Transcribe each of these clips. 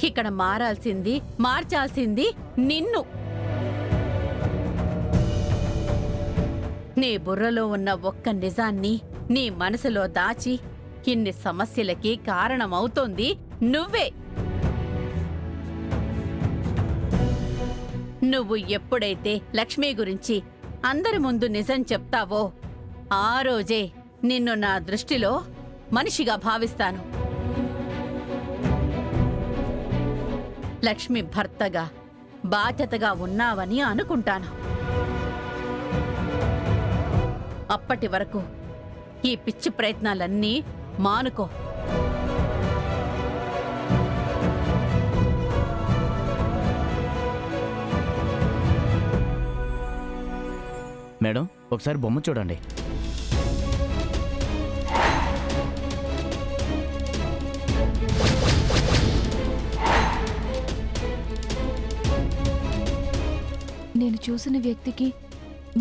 ఇక్కడ మారాల్సింది, మార్చాల్సింది నిన్ను. నీ బుర్రలో ఉన్న ఒక్క నిజాన్ని నీ మనసులో దాచి ఇన్ని సమస్యలకి కారణమవుతోంది నువ్వే. నువ్వు ఎప్పుడైతే లక్ష్మి గురించి అందరి ముందు నిజం చెప్తావో ఆ రోజే నిన్ను నా దృష్టిలో మనిషిగా భావిస్తాను. లక్ష్మి భర్తగా బాధ్యతగా ఉన్నావని అనుకుంటాను. అప్పటి వరకు ఈ పిచ్చి ప్రయత్నాలన్నీ మానుకో. మేడం, ఒకసారి బొమ్మ చూడండి. నేను చూసిన వ్యక్తికి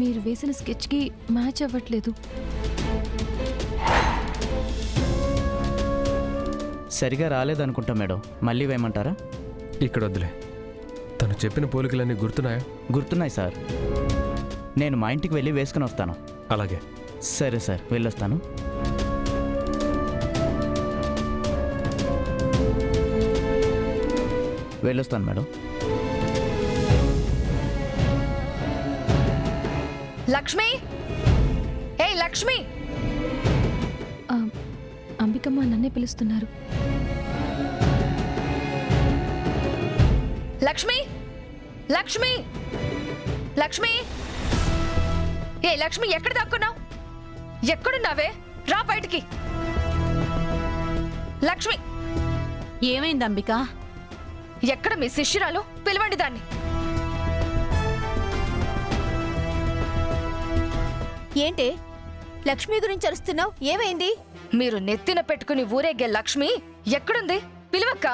మీరు వేసిన స్కెచ్కి మ్యాచ్ అవ్వట్లేదు. సరిగా రాలేదనుకుంటా మేడం, మళ్ళీ వేయమంటారా? ఇక్కడ వద్దులే. తను చెప్పిన పోలికలన్నీ గుర్తున్నాయా? గుర్తున్నాయి సార్. నేను మా ఇంటికి వెళ్ళి వేసుకుని వస్తాను. అలాగే. సరే సార్, వెళ్ళొస్తాను. వెళ్ళొస్తాను మేడం. లక్ష్మి, ఏ లక్ష్మి! అంబికమ్మ నన్నే పిలుస్తున్నారు. లక్ష్మి, లక్ష్మి, లక్ష్మి! ఏ లక్ష్మి, ఎక్కడ దాక్కున్నావు? ఎక్కడున్నావే? రా బయటికి. లక్ష్మి! ఏమైంది అంబిక? ఎక్కడ మీ శిష్యురాలు? పిలవండి దాన్ని. ఏంటే లక్ష్మి గురించి అరుస్తున్నావు? ఏమైంది? మీరు నెత్తిన పెట్టుకుని ఊరేగే లక్ష్మి ఎక్కడుంది? పిలువక్క.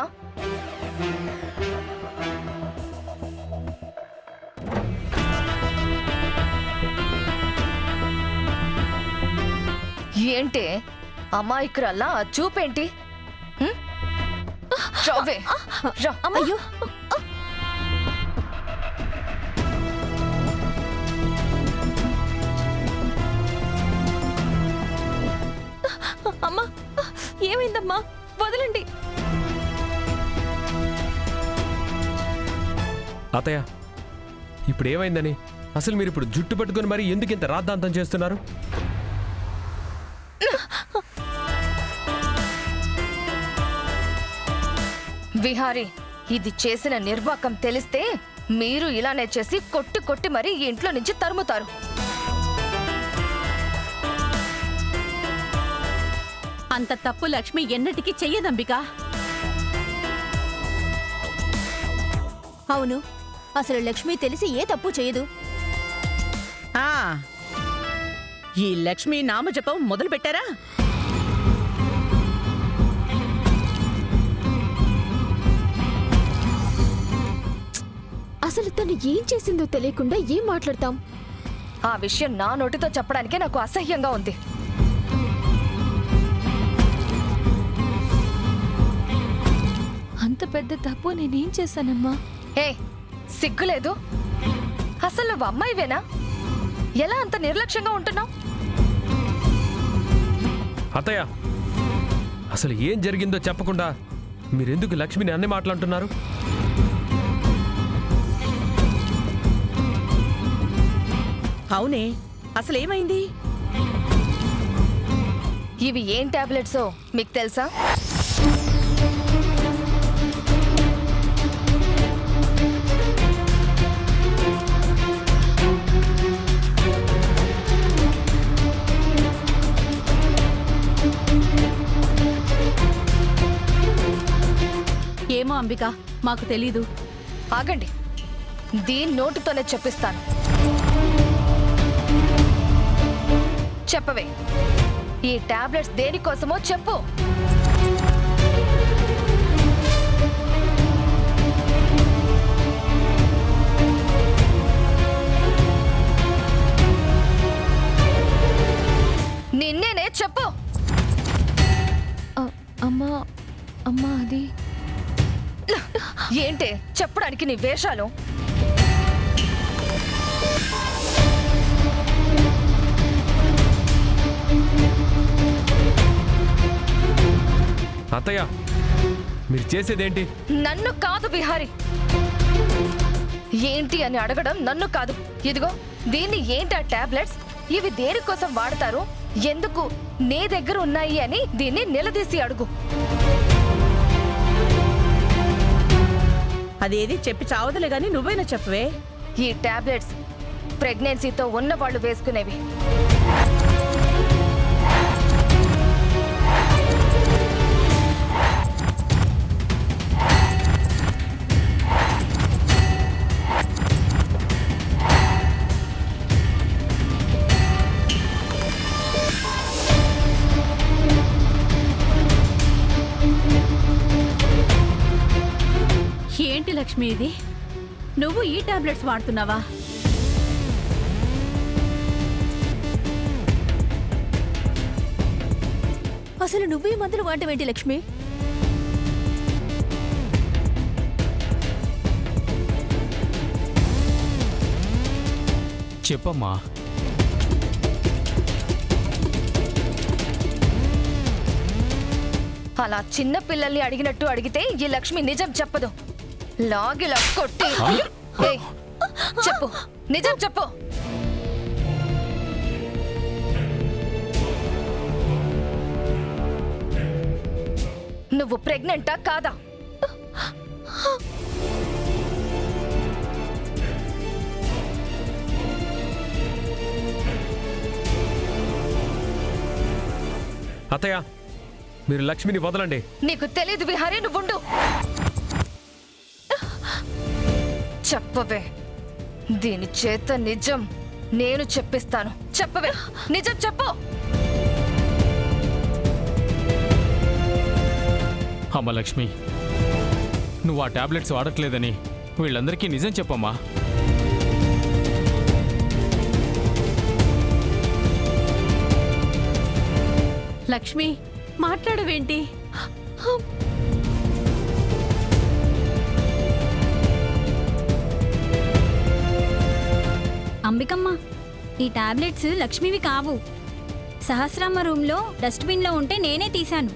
ఏంటే అమాయకురల్లా ఆ చూపేంటి? రావే, రా. అయ్యో, అమ్మా, ఏమైందమ్మా? వదలండి. అతయ్య, ఇప్పుడు ఏమైందని? అసలు మీరు ఇప్పుడు జుట్టు పట్టుకుని మరి ఎందుకు ఇంత రాద్ధాంతం చేస్తున్నారు? విహారీ, ఇది చేసిన నిర్వాకం తెలిస్తే మీరు ఇలానే చేసి కొట్టి కొట్టి మరీ ఈ ఇంట్లో నుంచి తరుముతారు. అంత తప్పు లక్ష్మి ఎన్నటికీ చెయ్యదంబికా. అవును, అసలు లక్ష్మి తెలిసి ఏ తప్పు చేయదు. ఈ లక్ష్మీ నామజపం మొదలు పెట్టారా? అసలు తను ఏం చేసిందో తెలియకుండా ఏం మాట్లాడతాం? ఆ విషయం నా నోటితో చెప్పడానికే నాకు అసహ్యంగా ఉంది. అంత పెద్ద తప్పు నేనేం చేశానమ్మా? ఏ సిగ్గులేదు? అసలు నువ్వు అమ్మాయివేనా? ఎలా అంత నిర్లక్ష్యంగా ఉంటున్నావు? అతయ్య, అసలు ఏం జరిగిందో చెప్పకుండా మీరెందుకు లక్ష్మిని అన్ని మాట్లాడుతున్నారు? అవునే, అసలేమైంది? ఇవి ఏం టాబ్లెట్సో మీకు తెలుసా? ఏమో అంబిక, మాకు తెలీదు. ఆగండి, దీని నోటితోనే చెప్పిస్తాను. చెప్పవే, ఈ టాబ్లెట్స్ దేనికోసమో చెప్పు. నిన్నేనే చెప్పు. అమ్మా, అమ్మా, అది ఏంటే చెప్పడానికి నీ వేషాలు? అత్తయ్య మీరు చేసేదేంటి? నన్ను కాదు విహారి, ఏంటి అని అడగడం నన్ను కాదు. ఇదిగో దీన్ని ఏంటి ఆ టాబ్లెట్స్, ఇవి దేనికోసం వాడతారు, ఎందుకు నీ దగ్గర ఉన్నాయి అని దీన్ని నిలదీసి అడుగు. అదేది చెప్పి చావదులే గాని నువ్వైనా చెప్పవే. ఈ టాబ్లెట్స్ ప్రెగ్నెన్సీతో ఉన్న వాళ్ళు వేసుకునేవి. ఏంటి లక్ష్మి ఇది? నువ్వు ఈ టాబ్లెట్స్ వాడుతున్నావా? అసలు నువ్వు ఈ మందులు వాడటమేంటి లక్ష్మి? చెప్పమ్మా. అలా చిన్న పిల్లల్ని అడిగినట్టు అడిగితే ఈ లక్ష్మి నిజం చెప్పదు. లాగిలా కొట్టి ఏయ్, చెప్పు, నిజం చెప్పు. నువ్వు ప్రెగ్నెంటా కాదా? అత్తయ్య మీరు లక్ష్మిని వదలండి. నీకు తెలీదు విహారీ, నువ్వుండు. చెప్పవే, దీని చేత నిజం నేను చెప్పిస్తాను. చెప్పవే, నిజం చెప్పు. అమ్మ లక్ష్మి, నువ్వు ఆ టాబ్లెట్స్ వాడట్లేదని వీళ్ళందరికీ నిజం చెప్పమ్మా. లక్ష్మి మాట్లాడవేంటి? అంబికమ్మ, ఈ టాబ్లెట్స్ లక్ష్మివి కావు. సహస్రమ్మ రూమ్లో డస్ట్బిన్లో ఉంటే నేనే తీశాను.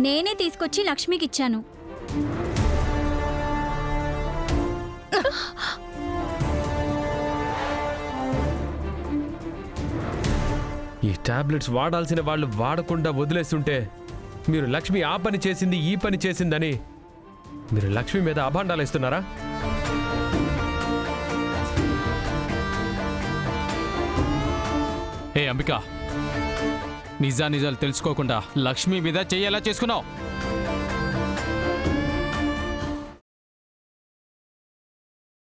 నేనే తీసుకొచ్చి లక్ష్మికి ఇచ్చాను. ఈ టాబ్లెట్స్ వాడాల్సిన వాళ్ళు వాడకుండా వదిలేస్తుంటే మీరు లక్ష్మి ఆ పని చేసింది ఈ పని చేసిందని మీరు లక్ష్మి మీద అభాండాలు ఇస్తున్నారా? ఏ అంబిక, నిజాలు తెలుసుకోకుండా లక్ష్మి మీద చెయ్యేలా చేసుకున్నావు.